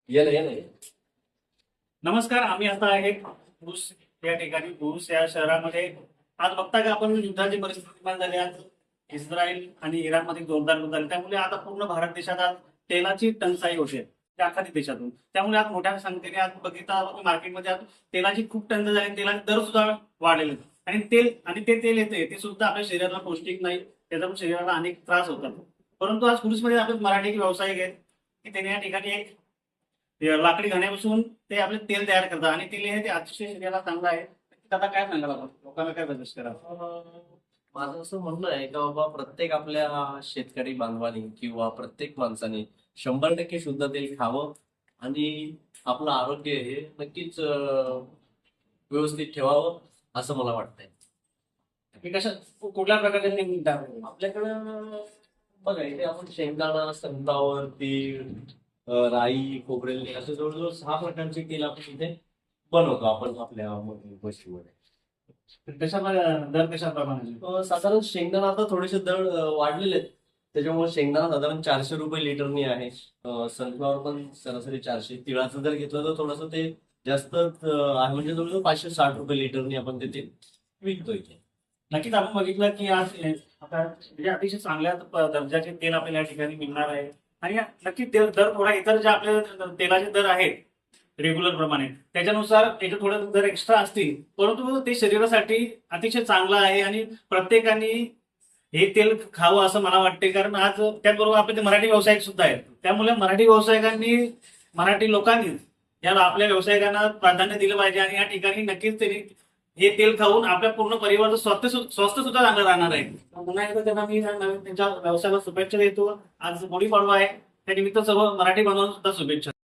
येणं येणं नमस्कार. आम्ही आता आहे बुरुस या ठिकाणी. बुरुस या शहरामध्ये आज बघता का आपण युद्धाची परिस्थिती निर्माण झाली. आज इस्रायल आणि इराणमध्ये जोरदार युद्ध झाले, त्यामुळे आता पूर्ण भारत देशात आज तेलाची टंचाई होते त्या अख्खा देशातून. त्यामुळे आज मोठ्या संख्येने आज बघितलं मार्केटमध्ये आज तेलाची खूप टंचाई झाली. तेलाचे दर सुद्धा वाढलेले आहेत. आणि ते तेल येते ते सुद्धा आपल्या शरीराला पौष्टिक नाही, त्याचा पण शरीराला अनेक त्रास होतात. परंतु आज बुरुसमध्ये आपण मराठी व्यावसायिक आहेत की त्याने या ठिकाणी एक लाकडी घाण्यापासून ते आपले तेल तयार करतात आणि तेल हे ते अतिशय शरीराला चांगलं आहे. आता काय सांगाल आपण लोकांना काय सजेस्ट करा? माझं असं म्हणणं आहे का बाबा प्रत्येक आपल्या शेतकरी बांधवानी किंवा प्रत्येक माणसाने 100% शुद्ध तेल खावं आणि आपलं आरोग्य हे नक्कीच व्यवस्थित ठेवावं असं मला वाटतंय. की कशा कुठल्या प्रकारचे तेल निघतात? आपल्याकडं बघा इथे आपण शेंगदाणा, सनफ्लॉवर, तीळ, राई, खोबरेल तेल असे जवळजवळ 6 प्रकारचे तेल आपण इथे बनवतो आपण आपल्या गोष्टीमध्ये. कशा दर कशा प्रमाणाचे? साधारण शेंगदाणा आता थोडेसे दर वाढलेले आहेत. त्याच्यामुळे शेंगदाणा साधारण 400 रुपये लिटरनी आहे. सनफ्लॉवर पण सरासरी 400. तिळाचं जर घेतलं तर थोडंसं ते जास्त आहे, म्हणजे जवळजवळ 560 रुपये लिटरनी आपण ते तेल विकतो इथे. नक्कीच आपण बघितलं की आज आता म्हणजे अतिशय चांगल्या दर्जाचे तेल आपल्याला या ठिकाणी मिळणार आहे. आणि नक्कीच दर थोडा इतर जे आपले तेलाचे दर आहेत रेग्युलर प्रमाणे त्याच्यानुसार त्याचे थोडे दर एक्स्ट्रा असतील, परंतु ते शरीरासाठी अतिशय चांगलं आहे आणि प्रत्येकाने हे तेल खावं असं मला वाटते. कारण आज त्याचबरोबर आपले ते मराठी व्यावसायिक सुद्धा आहेत, त्यामुळे मराठी व्यावसायिकांनी मराठी लोकांनी याला आपल्या व्यावसायिकांना प्राधान्य दिलं पाहिजे. आणि या ठिकाणी नक्कीच त्यांनी हे तेल खाऊन आपल्या पूर्ण परिवाराचं स्वास्थ्य सुद्धा चांगलं राहणार आहे. पुन्हा एकदा त्यांना मी त्यांच्या व्यवसायाला शुभेच्छा देतो. आज गुढीपाडवा आहे, त्या निमित्त सर्व मराठी बांधवांना सुद्धा शुभेच्छा.